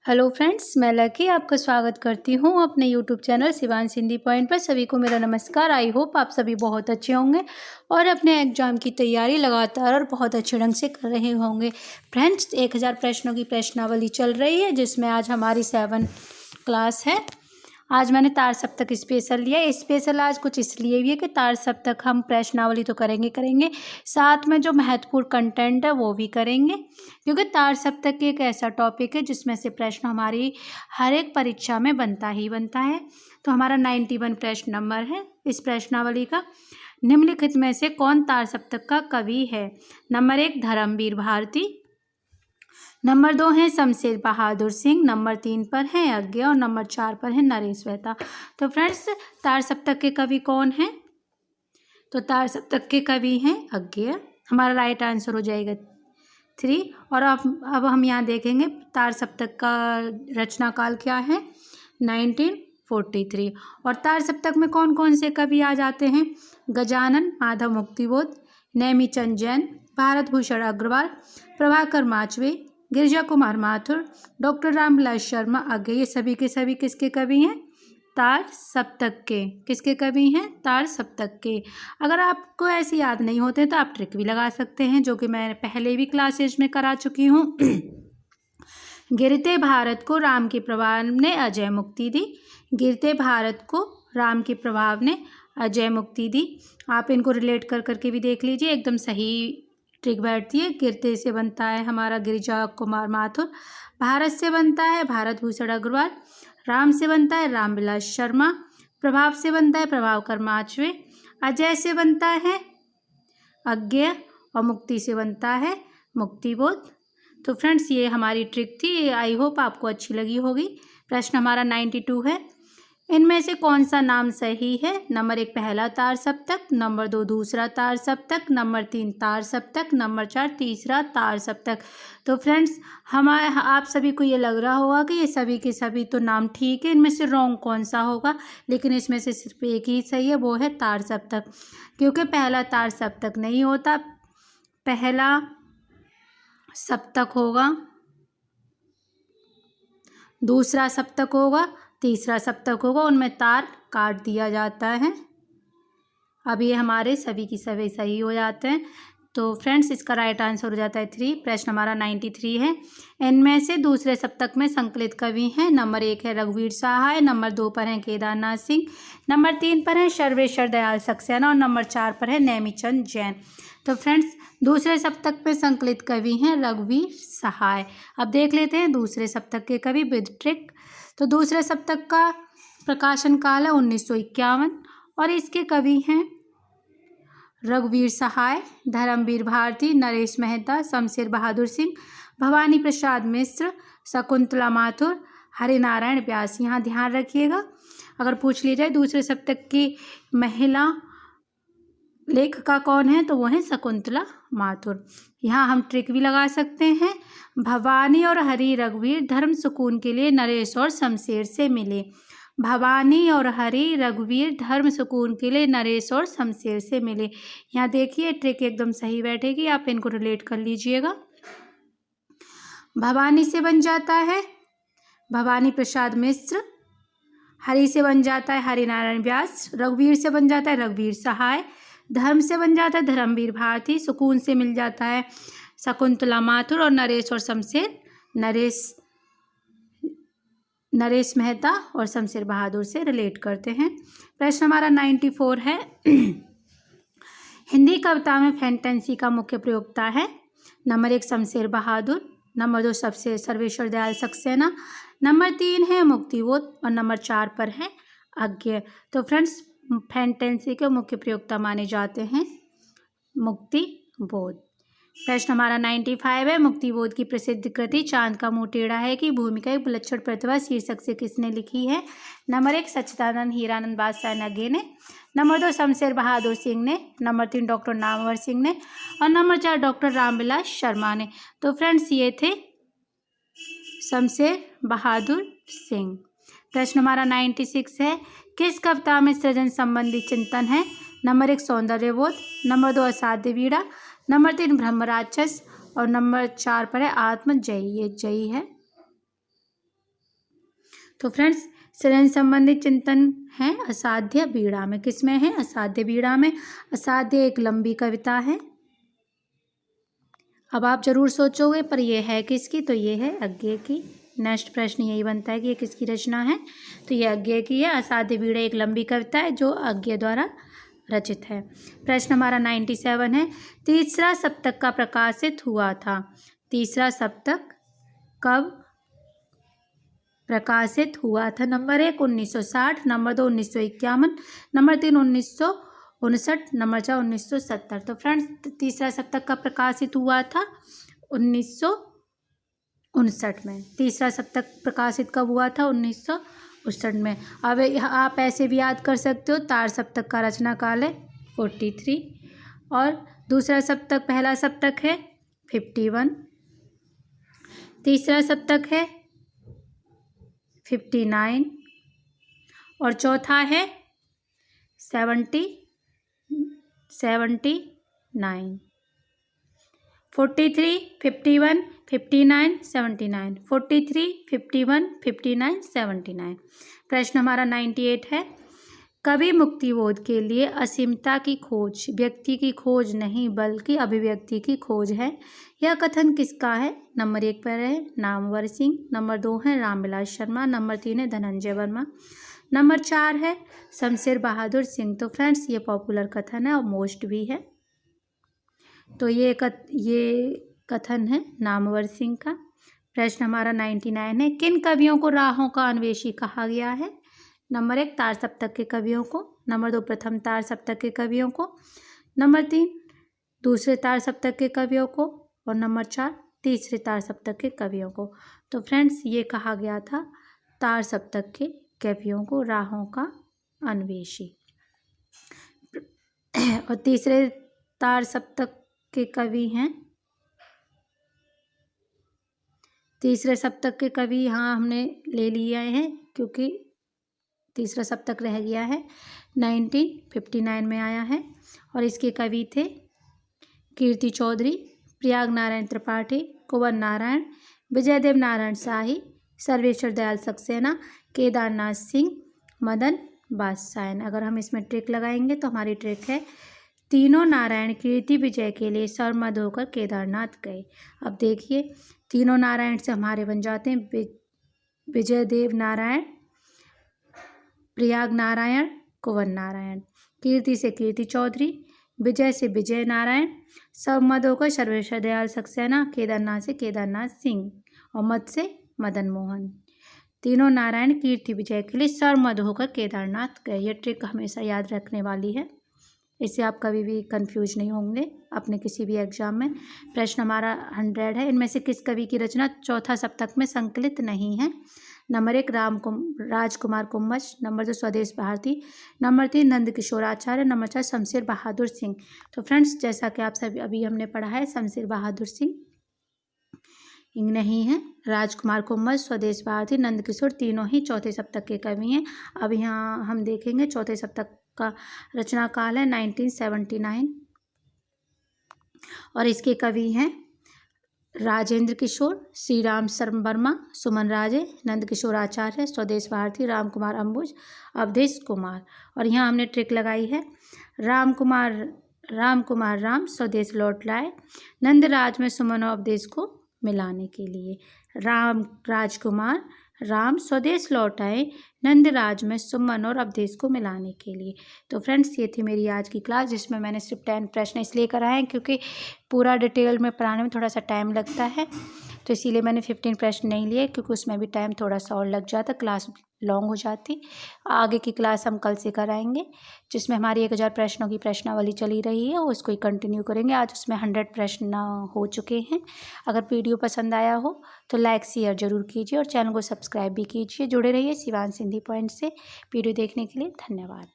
Hello friends, मैं lucky आपका स्वागत करती हूँ अपने YouTube channel Shivansh Hindi point पर। सभी को मेरा नमस्कार। आई होप आप सभी बहुत अच्छे होंगे और अपने एग्जाम की तैयारी लगातार और बहुत अच्छे ढंग से कर रहे होंगे। फ्रेंड्स, 1000 प्रश्नों की प्रश्नावली चल रही है जिसमें आज हमारी 7 क्लास है। आज मैंने तार सप्तक स्पेशल लिया। स्पेशल आज कुछ इसलिए भी है कि तार सप्तक हम प्रश्नावली तो करेंगे, साथ में जो महत्वपूर्ण कंटेंट है वो भी करेंगे, क्योंकि तार सप्तक एक ऐसा टॉपिक है जिसमें से प्रश्न हमारी हर एक परीक्षा में बनता ही बनता है। तो हमारा 91 प्रश्न नंबर है इस प्रश्नावली का। निम्नलिखित में से कौन तार सप्तक का कवि है? नंबर 1 धर्मवीर भारती, नंबर 2 है शमशेर बहादुर सिंह, नंबर 3 पर है अज्ञे और नंबर 4 पर है नरेश मेहता। तो फ्रेंड्स, तार सप्तक के कवि कौन हैं? तो तार सप्तक के कवि हैं अज्ञे। हमारा राइट आंसर हो जाएगा 3। और अब हम यहाँ देखेंगे तार सप्तक का रचना काल क्या है, 1943। और तार सप्तक में कौन कौन से कवि आ जाते हैं? गजानन, माधव मुक्तिबोध, नेमीचंद जैन, भारत भूषण अग्रवाल, प्रभाकर माचवे, गिरिजा कुमार माथुर, डॉक्टर रामविलास शर्मा अज्ञे। ये सभी के सभी किसके कवि हैं? तार सप्तक के। किसके कवि हैं? तार सप्तक के। अगर आपको ऐसे याद नहीं होते तो आप ट्रिक भी लगा सकते हैं, जो कि मैं पहले भी क्लासेज में करा चुकी हूँ। गिरते भारत को राम के प्रभाव ने अजय मुक्ति दी। गिरते भारत को राम के प्रभाव ने अजय मुक्ति दी। आप इनको रिलेट कर करके भी देख लीजिए, एकदम सही ट्रिक बैठती है। गिरते से बनता है हमारा गिरिजा कुमार माथुर, भारत से बनता है भारत भूषण अग्रवाल, राम से बनता है रामविलास शर्मा, प्रभाव से बनता है प्रभाकर माचवे, अजय से बनता है अज्ञे और मुक्ति से बनता है मुक्तिबोध। तो फ्रेंड्स, ये हमारी ट्रिक थी। आई होप आपको अच्छी लगी होगी। प्रश्न हमारा 92 है। इनमें से कौन सा नाम सही है? नंबर 1 पहला तार सप्तक, नंबर 2 दूसरा तार सप्तक, नंबर 3 तार सप्तक, नंबर 4 तीसरा तार सप्तक। तो फ्रेंड्स, आप सभी को ये लग रहा होगा कि ये सभी के सभी तो नाम ठीक है, इनमें से रॉन्ग कौन सा होगा, लेकिन इसमें से सिर्फ एक ही सही है, वो है तार सप्तक। क्योंकि पहला तार सप्तक नहीं होता, पहला सप्तक होगा, दूसरा सप्तक होगा, तीसरा सप्तक होगा, उनमें तार काट दिया जाता है। अब ये हमारे सभी की सभी सही हो जाते हैं। तो फ्रेंड्स, इसका राइट आंसर हो जाता है 3। प्रश्न हमारा 93 है। इनमें से दूसरे सप्तक में संकलित कवि हैं। नंबर 1 है रघुवीर सहाय, नंबर 2 पर है केदारनाथ सिंह, नंबर 3 पर है सर्वेश्वर दयाल सक्सेना और नंबर 4 पर है नेमीचंद जैन। तो फ्रेंड्स, दूसरे सप्तक में संकलित कवि हैं रघुवीर सहाय। अब देख लेते हैं दूसरे सप्तक के कवि विद ट्रिक। तो दूसरे सप्तक का प्रकाशन काल है 1951 और इसके कवि हैं रघुवीर सहाय, धर्मवीर भारती, नरेश मेहता, शमशेर बहादुर सिंह, भवानी प्रसाद मिश्र, शकुंतला माथुर, हरिनारायण व्यास। यहाँ ध्यान रखिएगा, अगर पूछ लिया जाए दूसरे सप्तक की महिला लेखिका कौन है तो वो है शकुंतला माथुर। यहाँ हम ट्रिक भी लगा सकते हैं। भवानी और हरि रघुवीर धर्म सुकून के लिए नरेश और शमशेर से मिले। भवानी और हरि रघुवीर धर्म सुकून के लिए नरेश और शमशेर से मिले। यहाँ देखिए ट्रिक एकदम सही बैठेगी, आप इनको रिलेट कर लीजिएगा। भवानी से बन जाता है भवानी प्रसाद मिश्र, हरि से बन जाता है हरिनारायण व्यास, रघुवीर से बन जाता है रघुवीर सहाय, धर्म से बन जाता है धर्मवीर भारती, सुकून से मिल जाता है शकुंतला माथुर और नरेश और शमशेर नरेश मेहता और शमशेर बहादुर से रिलेट करते हैं। प्रश्न हमारा 94 है। हिंदी कविता में फैंटेंसी का मुख्य प्रयोक्ता है। नंबर 1 शमशेर बहादुर, नंबर 2 सबसे सर्वेश्वर दयाल सक्सेना, नंबर 3 है मुक्तिबोध और नंबर 4 पर है अज्ञे। तो फ्रेंड्स, फैंटेंसी के मुख्य प्रयोक्ता माने जाते हैं मुक्तिबोध। प्रश्न हमारा 95 है। मुक्तिबोध की प्रसिद्ध कृति चांद का मुंह टेढ़ा है की भूमिका एक विलक्षण प्रतिभा शीर्षक से किसने लिखी है? नंबर 1 सच्चिदानंद हीरानंद बादशाह नगे ने, नंबर 2 शमशेर बहादुर सिंह ने, नंबर 3 डॉक्टर नामवर सिंह ने और नंबर 4 डॉक्टर रामविलास शर्मा ने। तो फ्रेंड्स, ये थे शमशेर बहादुर सिंह। प्रश्न हमारा 96 है। किस कविता में सृजन संबंधी चिंतन है? नंबर 1 सौंदर्यबोध, नंबर 2 असाध्य वीणा, नंबर 3 ब्रह्म राक्षस और नंबर 4 पर है आत्मजयी। ये जयी है। तो फ्रेंड्स सृजन संबंधित चिंतन है असाध्य बीड़ा में। किसमें है? असाध्य बीड़ा में। असाध्य एक लंबी कविता है। अब आप जरूर सोचोगे पर यह है किसकी? तो ये है अज्ञे की। नेक्स्ट प्रश्न यही बनता है कि ये किसकी रचना है? तो ये अज्ञे की है। असाध्य बीड़ा एक लंबी कविता है जो अज्ञे द्वारा रचित है। प्रश्न हमारा 97 है। तीसरा सप्तक का प्रकाशित हुआ था। तीसरा सप्तक कब प्रकाशित हुआ था? Number 1 1960, number 2 1951, number 3 1959, number 4 1970। तो फ्रेंड्स तीसरा सप्तक का प्रकाशित हुआ था 1959 में। तीसरा सप्तक प्रकाशित कब हुआ था? 1959 में। अब आप ऐसे भी याद कर सकते हो, तार सप्तक का रचना काल है 43 और दूसरा सप्तक पहला सप्तक है 51, तीसरा सप्तक है 59 और चौथा है 79। 43, 51, 59, 79। 43, 51, 59, 79। प्रश्न हमारा 98 है। कवि मुक्तिबोध के लिए असीमता की खोज व्यक्ति की खोज नहीं बल्कि अभिव्यक्ति की खोज है। यह कथन किसका है? नंबर 1 पर है नामवर सिंह, नंबर 2 है रामविलास शर्मा, नंबर 3 है धनंजय वर्मा, नंबर 4 है शमशेर बहादुर सिंह। तो फ्रेंड्स ये पॉपुलर कथन है और मोस्ट भी है। तो ये कथन है नामवर सिंह का। प्रश्न हमारा 99 है। किन कवियों को राहों का अन्वेषी कहा गया है? नंबर 1 तार सप्तक के कवियों को, नंबर 2 प्रथम तार सप्तक के कवियों को, नंबर 3 दूसरे तार सप्तक के कवियों को और नंबर 4 तीसरे तार सप्तक के कवियों को। तो फ्रेंड्स ये कहा गया था तार सप्तक के कवियों को राहों का अन्वेषी। और तीसरे तार सप्तक के कवि हैं, तीसरे सप्तक के कवि यहाँ हमने ले लिए हैं क्योंकि तीसरा सप्तक रह गया है, 1959 में आया है और इसके कवि थे कीर्ति चौधरी, प्रयाग नारायण त्रिपाठी, कुंवर नारायण, विजयदेव नारायण शाही, सर्वेश्वर दयाल सक्सेना, केदारनाथ सिंह, मदन बादशाहन। अगर हम इसमें ट्रिक लगाएंगे तो हमारी ट्रिक है तीनों नारायण कीर्ति विजय के लिए सरमद होकर केदारनाथ गए। अब देखिए तीनों नारायण से हमारे बन जाते हैं विजयदेव नारायण, प्रयाग नारायण, कुंवर नारायण। कीर्ति से कीर्ति चौधरी, विजय से विजय नारायण, सरमद होकर सर्वेश्वर दयाल सक्सेना, केदारनाथ से केदारनाथ सिंह और मद से मदन मोहन। तीनों नारायण कीर्ति विजय के लिए सरमद होकर केदारनाथ गए। ये ट्रिक हमेशा याद रखने वाली है, इससे आप कभी भी कंफ्यूज नहीं होंगे अपने किसी भी एग्जाम में। प्रश्न हमारा 100 है। इनमें से किस कवि की रचना चौथा सप्तक में संकलित नहीं है? नंबर 1 राजकुमार कुम्भज, नंबर 2 स्वदेश भारती, नंबर 3 नंदकिशोर आचार्य, नंबर 4 शमशेर बहादुर सिंह। तो फ्रेंड्स जैसा कि आप सभी अभी हमने पढ़ा है शमशेर बहादुर सिंह नहीं है। राजकुमार कुम्भज, स्वदेश भारती, नंदकिशोर तीनों ही चौथे सप्तक के कवि हैं। अब यहाँ हम देखेंगे चौथे सप्तक का रचना काल है 1979 और इसके कवि हैं राजेंद्र किशोर, श्री राम शर्मा वर्मा, सुमन राजे, नंदकिशोर आचार्य, स्वदेश भारती, राम कुमार अंबुज, अवधेश कुमार। और यहाँ हमने ट्रिक लगाई है राम कुमार स्वदेश लौट लाए, नंदराज में सुमन और अवधेश को मिलाने के लिए। राजकुमार राम स्वदेश लौट आए, नंदराज में सुमन और अवधेश को मिलाने के लिए। तो फ्रेंड्स ये थी मेरी आज की क्लास जिसमें मैंने सिर्फ 10 प्रश्न इसलिए कराए हैं क्योंकि पूरा डिटेल में पढ़ाने में थोड़ा सा टाइम लगता है, तो इसीलिए मैंने 15 प्रश्न नहीं लिए क्योंकि उसमें भी टाइम थोड़ा सा और लग जाता, क्लास लॉन्ग हो जाती। आगे की क्लास हम कल से कराएंगे जिसमें हमारी 1000 प्रश्नों की प्रश्नावली चली रही है, उसको ही कंटिन्यू करेंगे। आज उसमें 100 प्रश्न हो चुके हैं। अगर वीडियो पसंद आया हो तो लाइक शेयर जरूर कीजिए और चैनल को सब्सक्राइब भी कीजिए। जुड़े रहिए शिवांश हिंदी पॉइंट से। वीडियो देखने के लिए धन्यवाद।